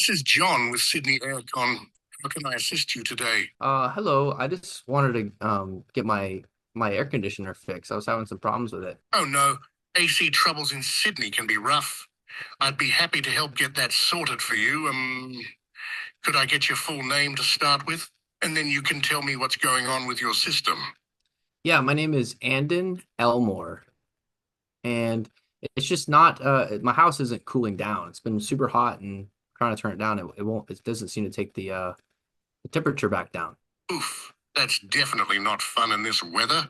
This is John with Sydney Aircon. How can I assist you today? Hello. I just wanted to get my air conditioner fixed. I was having some problems with it. Oh no, AC troubles in Sydney can be rough. I'd be happy to help get that sorted for you. Could I get your full name to start with? And then you can tell me what's going on with your system. Yeah, my name is Andon Elmore, and it's just not my house isn't cooling down. It's been super hot and trying to turn it down. It doesn't seem to take the temperature back down. Oof, that's definitely not fun in this weather.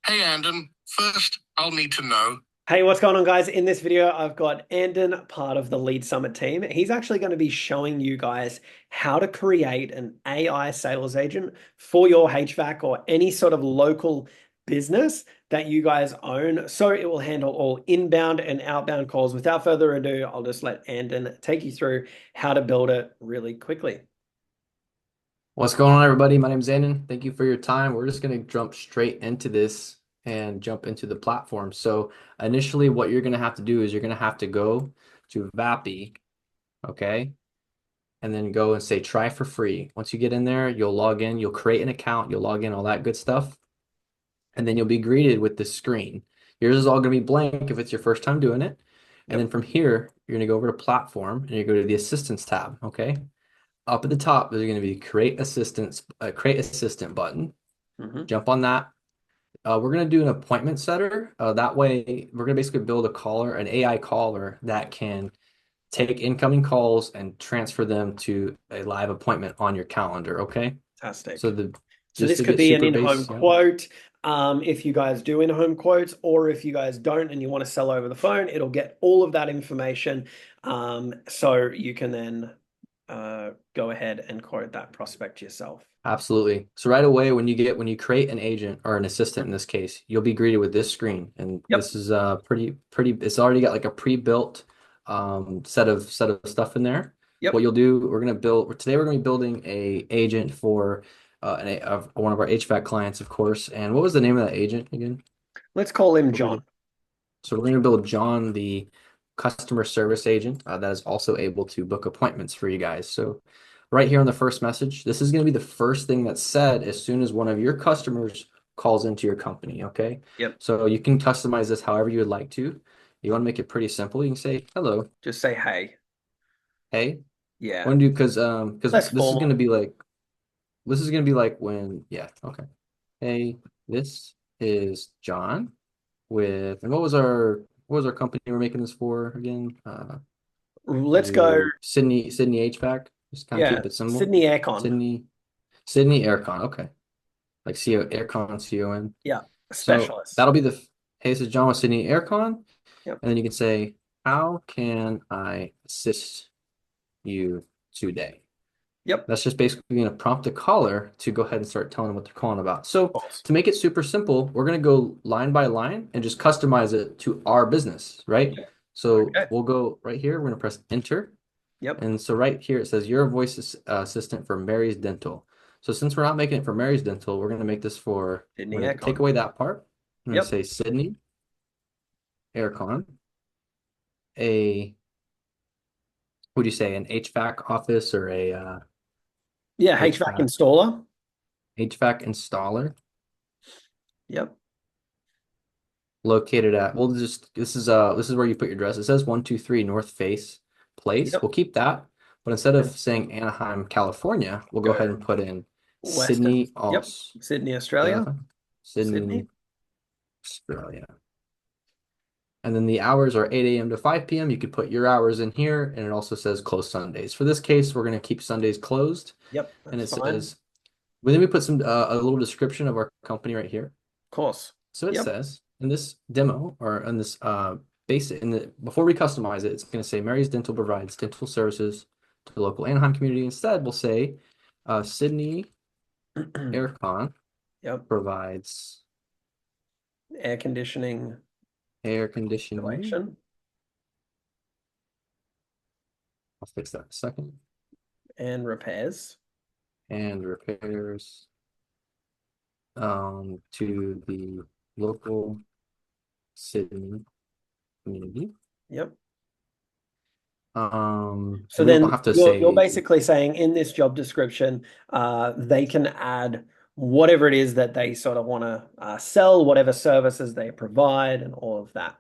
Hey, Andon, first I'll need to know. Hey, what's going on, guys? In this video, I've got Andon, part of the Lead Summit team. He's actually going to be showing you guys how to create an AI sales agent for your HVAC or any sort of local business that you guys own. So it will handle all inbound and outbound calls. Without further ado, I'll just let Andon take you through how to build it really quickly. What's going on, everybody? My name is Andon. Thank you for your time. We're just going to jump straight into this and jump into the platform. So initially, what you're going to have to do is you're going to have to go to VAPI, okay? And then go and say try for free. Once you get in there, you'll log in, you'll create an account, you'll log in, all that good stuff. And then you'll be greeted with this screen. Yours is all going to be blank if it's your first time doing it. And then from here, you're going to go over to platform and you go to the assistance tab, okay? Up at the top, there's going to be create assistant button. Jump on that. We're going to do an appointment setter. That way, we're going to basically build a caller, an AI caller that can take incoming calls and transfer them to a live appointment on your calendar. Okay. Fantastic. So So just this to could get be an super in-home base, yeah. quote. If you guys do in-home quotes, or if you guys don't and you want to sell over the phone, it'll get all of that information. So you can then go ahead and quote that prospect yourself. Absolutely. So right away, when you create an agent or an assistant in this case, you'll be greeted with this screen, and Yep. this is pretty. It's already got like a pre-built set of stuff in there. What Yep. you'll do, we're going to be building a agent for one of our HVAC clients, of course. And what was the name of that agent again? Let's call him What we John. did? So we're going to build John, the customer service agent that is also able to book appointments for you guys. So right here on the first message, this is going to be the first thing that's said as soon as one of your customers calls into your company. Okay. Yep. So you can customize this however you would like to. You want to make it pretty simple. You can say, hello, Just say hey. hey. Yeah. Want to do because Less formal. this is gonna be like when yeah, okay. Hey, this is John with and what was our company we're making this for again? Let's go. Sydney HVAC. Just kind of Yeah. keep it simple. Sydney Aircon. Sydney Sydney Aircon. Okay. Like CO Aircon CON. Yeah. So Specialist. that'll be the hey, this is John with Sydney Aircon. Yep. And then you can say, how can I assist you today? Yep. That's just basically going to prompt the caller to go ahead and start telling them what they're calling about. So False. to make it super simple, we're going to go line by line and just customize it to our business, right? Yep. So Okay. we'll go right here. We're going to press enter. Yep. And so right here it says you're a voice assistant for Mary's Dental. So since we're not making it for Mary's Dental, we're going to make this for, Sydney we're going to take Aircon. away that part. I'm going to Yep. say Sydney Aircon, a, what do you say, an HVAC office or a Yeah. HVAC HVAC installer. HVAC installer Yep. located at well just this is where you put your address. It says 123 North Face Place. Yep. We'll keep that, but instead of And saying Anaheim, California, we'll go go ahead and put in Western. Sydney, Yep. Aus Sydney, Australia. Sydney, Sydney. Australia. And then the hours are 8 a.m. to 5 p.m. You could put your hours in here, and it also says closed Sundays. For this case, we're going to keep Sundays closed, Yep. and That's it fine. says, well, then we put some a little description of our company right here. Of course. So it Yep. says in this demo or in this basic in the before we customize it, it's going to say Mary's Dental provides dental services to the local Anaheim community. Instead, we'll say Sydney Aircon Yep. provides Air conditioning air conditioning. installation I'll fix that in a second. and repairs. And repairs to the local Sydney community. Yep. So we don't then have to you're say basically saying in this job description, they can add whatever it is that they sort of want to sell, whatever services they provide, and all of that.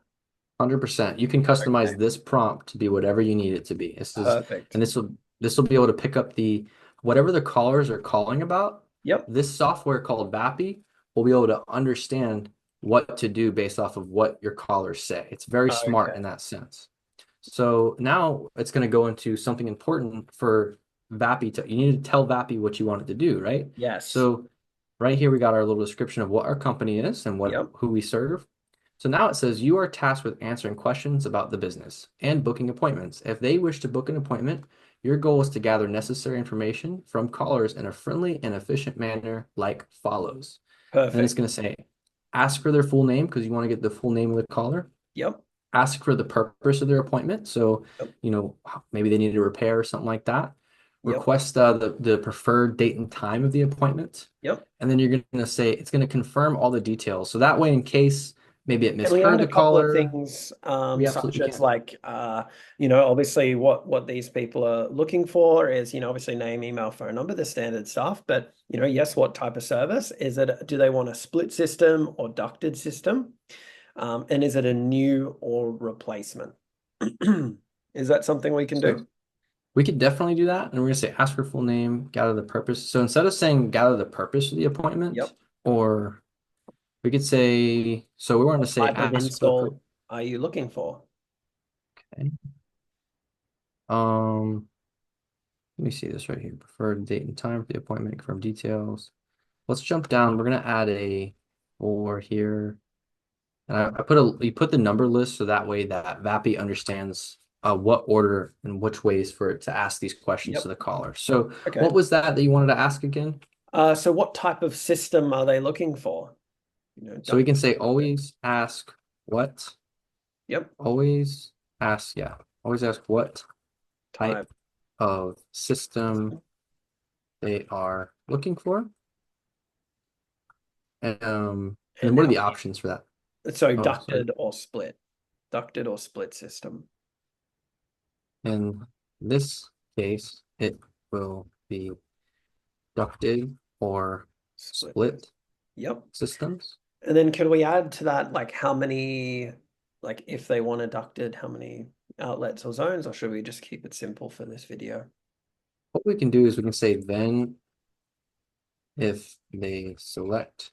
100%. You can Okay, customize this prompt to be whatever you need it to be. perfect. And this will be able to pick up the whatever the callers are calling about. Yep. This software called Vappy will be able to understand what to do based off of what your callers say. It's very smart Okay. in that sense. So now it's going to go into something important for Vappy to, you need to tell Vappy what you want it to do, right? Yes. So right here we got our little description of what our company is and Yep. who we serve. So now it says you are tasked with answering questions about the business and booking appointments. If they wish to book an appointment, your goal is to gather necessary information from callers in a friendly and efficient manner like follows. And then it's Perfect. going to say, ask for their full name because you want to get the full name of the caller. Yep. Ask for the purpose of their appointment. So, Yep. maybe they need a repair or something like that. Yep. Request the preferred date and time of the appointment. Yep. And then you're going to say it's going to confirm all the details. So that way, in case maybe it Can we add misheard a the couple of caller, things, we such absolutely as can. like, obviously what these people are looking for is, obviously name, email, phone number, the standard stuff, but, yes, what type of service? Is it, do they want a split system or ducted system? And is it a new or replacement? Is that something we can do? So we could definitely do that. And we're going to say ask for full name, gather the purpose. So instead of saying gather the purpose of the appointment, Yep. or we could say, so we want to What say type of ask for install are you looking for? okay. Um, Let me see this right here. Preferred date and time for the appointment, confirm details. Let's jump down. We're gonna add a or here. And you put the number list so that way that Vappy understands what order and which ways for it to ask these questions to Yep. the caller. So Okay. what was that you wanted to ask again? So what type of system are they looking for? So we can say Duct. always ask what? Yep. Always ask, yeah. Always ask what type Type. of system they are looking for. And then And what are how the options for that? So Oh, sorry. ducted or split. Ducted or split system. In this case, it will be ducted or Split. split Yep. systems. And then could we add to that like how many, like if they want a ducted, how many outlets or zones, or should we just keep it simple for this video? What we can do is we can say then if they select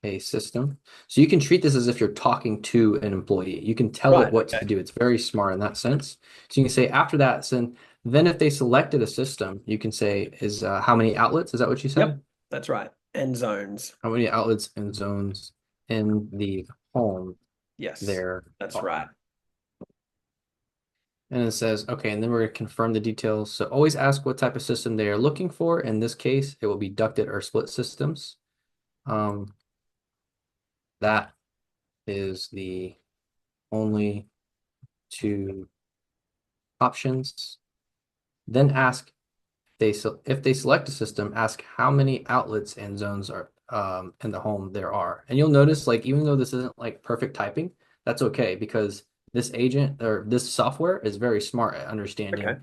a system. So you can treat this as if you're talking to an employee. You can tell it Right. what to Okay. do. It's very smart in that sense. So you can say after that, so then if they selected a system, you can say is how many outlets? Is that what you said? Yep. That's right. And zones. How many outlets and zones in the home Yes. there That's are? right. And it says, okay, and then we're going to confirm the details. So always ask what type of system they are looking for. In this case, it will be ducted or split systems. That is the only two options. Then ask if they select a system, ask how many outlets and zones are in the home there are. And you'll notice, like, even though this isn't like perfect typing, that's okay because this agent or this software is very smart at understanding Okay.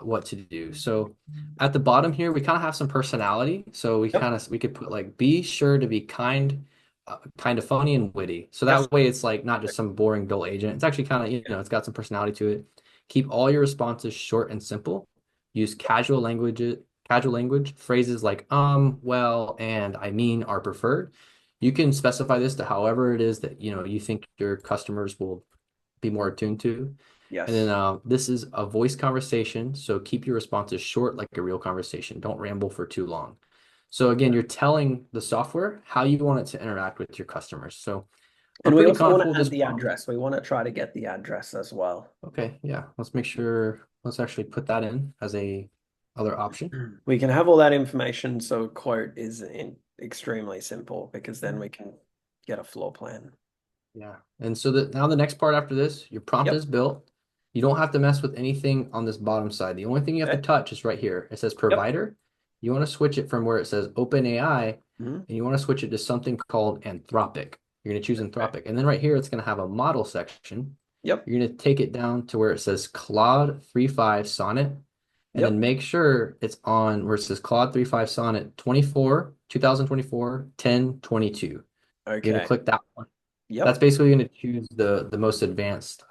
what to do. So at the bottom here, we kind of have some personality. So Yep. we could put like be sure to be kind of funny and witty. So Yes. that way it's like not just some boring dull agent. It's actually kind of, it's got some personality to it. Keep all your responses short and simple. Use casual language, phrases like well, and I mean are preferred. You can specify this to however it is that you think your customers will be more attuned to. And Yes. then this is a voice conversation, so keep your responses short like a real conversation. Don't ramble for too long. So again, you're telling the software how you want it to interact with your customers. So And I'm we pretty also want comfortable to with add this the prompt. address. We want to try to get the address as well. Okay, yeah. Let's make sure. Let's actually put that in as a other option. We can have all that information so quote is extremely simple because then we can get a floor plan. Yeah. And so now the next part after this, your prompt Yep. is built. You don't have to mess with anything on this bottom side. The only thing you have to Okay. touch is right here. It says Yep. provider. You want to switch it from where it says OpenAI Mhm. and you want to switch it to something called Anthropic. You're going to choose Okay. Anthropic. And then right here, it's going to have a model section. Yep. You're going to take it down to where it says Claude 3.5 Sonnet, and then Yep. make sure it's on where it says Claude 3.5 Sonnet 2024, 1022. You're going to Okay. click that one. That's Yep. basically going to choose the most advanced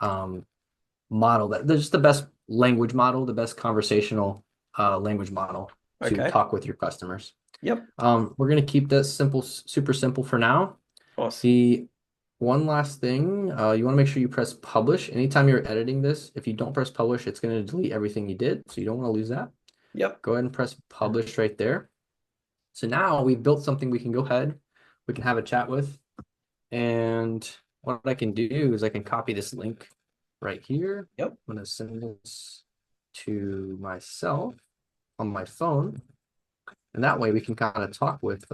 model that there's just the best language model, the best conversational language model to Okay. talk with your customers. Yep. We're going to keep this simple, super simple for now. Awesome. The one last thing, you want to make sure you press publish. Anytime you're editing this, if you don't press publish, it's going to delete everything you did. So you don't want to lose that. Yep. Go ahead and press publish right there. So now we've built something we can go ahead, we can have a chat with. And what I can do is I can copy this link right here. Yep. I'm going to send this to myself on my phone. And that way we can kind of talk with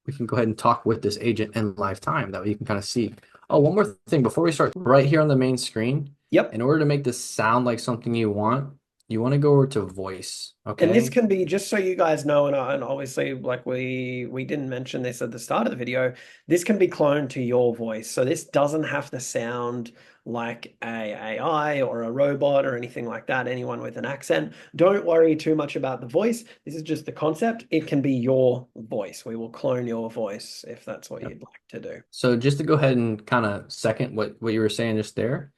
we can go ahead and talk with this agent in live time. That way you can kind of see. Oh, one more thing before we start, right here on the main screen, Yep. in order to make this sound like something you want to go over to voice. And this Okay. can be, just so you guys know, and obviously, like we didn't mention this at the start of the video, this can be cloned to your voice. So this doesn't have to sound like a AI or a robot or anything like that, anyone with an accent. Don't worry too much about the voice. This is just the concept. It can be your voice. We will clone your voice if that's what Yep. you'd like to do. So just to go ahead and kind of second what you were saying just there,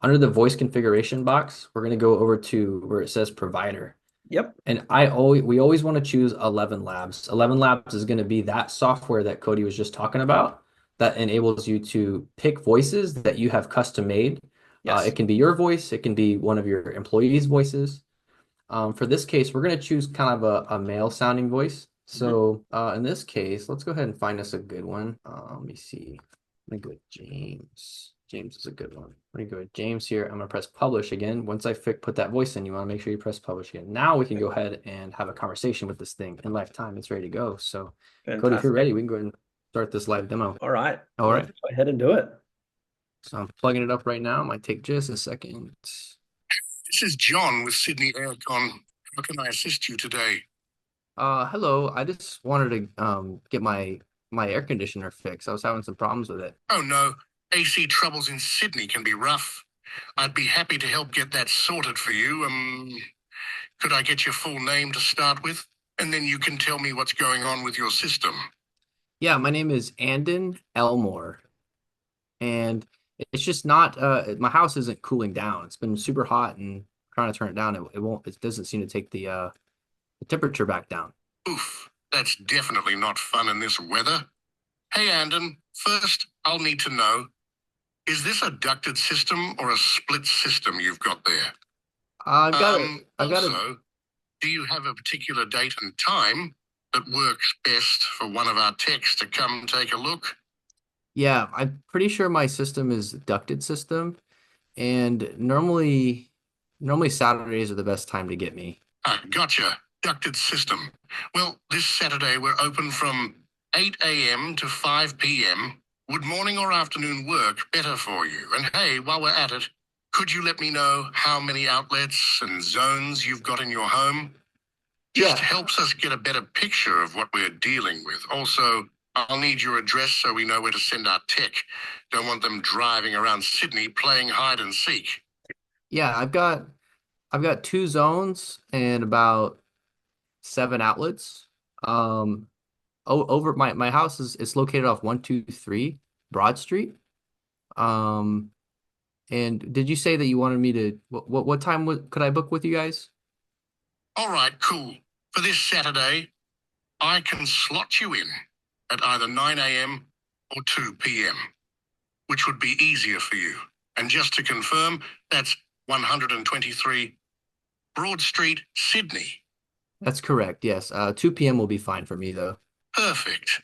under the voice configuration box, we're going to go over to where it says provider. Yep. And we always want to choose 11 Labs. 11 Labs is going to be that software that Cody was just talking about that enables you to pick voices that you have custom made. Yes. It can be your voice, it can be one of your employees' voices. For this case, we're going to choose kind of a male sounding voice. So in this case, let's go ahead and find us a good one. Let me see. Let me go with James. James is a good one. Let me go with James here. I'm going to press publish again. Once I put that voice in, you want to make sure you press publish again. Now we can go ahead and have a conversation with this thing in lifetime. It's ready to go. So, Cody, if you're Fantastic. ready, we can go ahead and start this live demo. All right. All right. Let's go ahead and do it. So I'm plugging it up right now. It might take just a second. This is John with Sydney Aircon. How can I assist you today? Hello. I just wanted to get my air conditioner fixed. I was having some problems with it. Oh no, AC troubles in Sydney can be rough. I'd be happy to help get that sorted for you. Could I get your full name to start with? And then you can tell me what's going on with your system. Yeah, my name is Andon Elmore, and it's just not my house isn't cooling down. It's been super hot and trying to turn it down. It doesn't seem to take the temperature back down. Oof, that's definitely not fun in this weather. Hey, Andon, first I'll need to know, is this a ducted system or a split system you've got there? I've got a Also, do you have a particular date and time that works best for one of our techs to come take a look? yeah, I'm pretty sure my system is a ducted system, and normally Saturdays are the best time to get me. Ah, gotcha. Ducted system. Well, this Saturday we're open from 8 a.m. to 5 p.m. Would morning or afternoon work better for you? And hey, while we're at it, could you let me know how many outlets and zones you've got in your home? Just Yeah. helps us get a better picture of what we're dealing with. Also, I'll need your address so we know where to send our tech. Don't want them driving around Sydney playing hide and seek. Yeah, I've got 2 zones and about 7 outlets. Over my house is located off 123 Broad Street. Um, and did you say that you wanted me to what time could I book with you guys? All right, cool. For this Saturday, I can slot you in at either 9 a.m. or 2 p.m., which would be easier for you. And just to confirm, that's 123 Broad Street, Sydney. That's correct. Yes. 2 p.m. will be fine for me though. Perfect.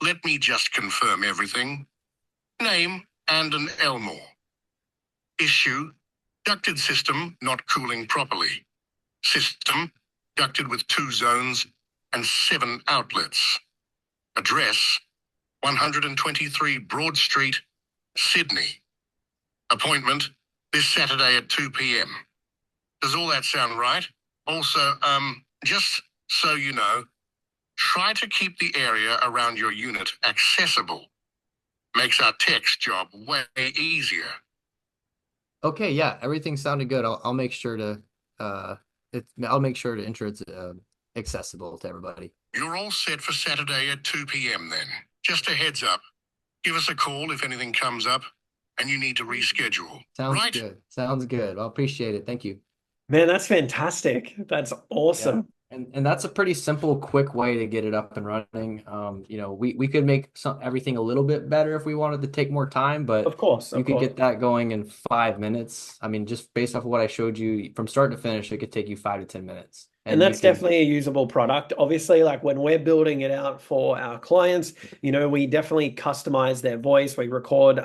Let me just confirm everything. Name, Andon Elmore. Issue, ducted system not cooling properly. System, ducted with 2 zones and 7 outlets. Address, 123 Broad Street, Sydney. Appointment, this Saturday at 2 p.m. Does all that sound right? Also, just so you know, try to keep the area around your unit accessible. Makes our tech's job way easier. Okay, yeah, everything sounded good. I'll make sure to I'll make sure to ensure it's accessible to everybody. You're all set for Saturday at 2 p.m. then. Just a heads up. Give us a call if anything comes up and you need to reschedule. Sounds Right? good. Sounds good. I appreciate it. Thank you. Man, that's fantastic. That's Yeah. awesome. And that's a pretty simple, quick way to get it up and running. We could make everything a little bit better if we wanted to take more time, but Of course, you of could course. get that going in 5 minutes. I mean, just based off of what I showed you from start to finish, it could take you 5 to 10 minutes. And And you that's could, definitely a usable product. Obviously, like when we're building it out for our clients, we definitely customize their voice. We record,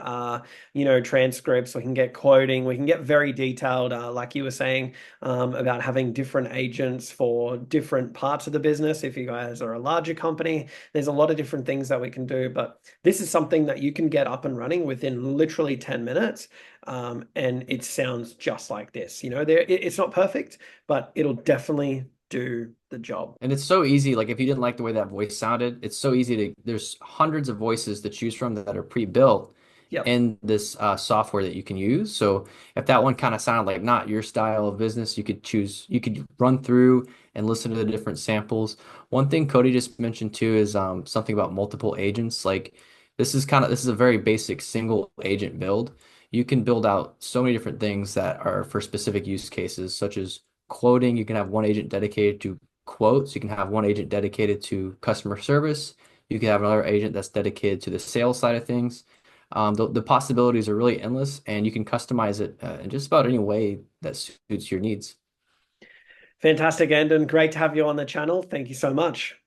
transcripts. We can get quoting. We can get very detailed, like you were saying, about having different agents for different parts of the business. If you guys are a larger company, there's a lot of different things that we can do. But this is something that you can get up and running within literally 10 minutes. And it sounds just like this. It's not perfect, but it'll definitely do the job. and it's so easy. Like if you didn't like the way that voice sounded, it's so easy there's hundreds of voices to choose from that are pre-built Yep. in this software that you can use. So if that one kind of sounded like not your style of business, you could run through and listen to the different samples. One thing Cody just mentioned too is something about multiple agents. Like this is a very basic single agent build. You can build out so many different things that are for specific use cases, such as quoting. You can have one agent dedicated to quotes. You can have one agent dedicated to customer service. You can have another agent that's dedicated to the sales side of things. The possibilities are really endless, and you can customize it in just about any way that suits your needs. Fantastic, Andon. Great to have you on the channel. Thank you so much.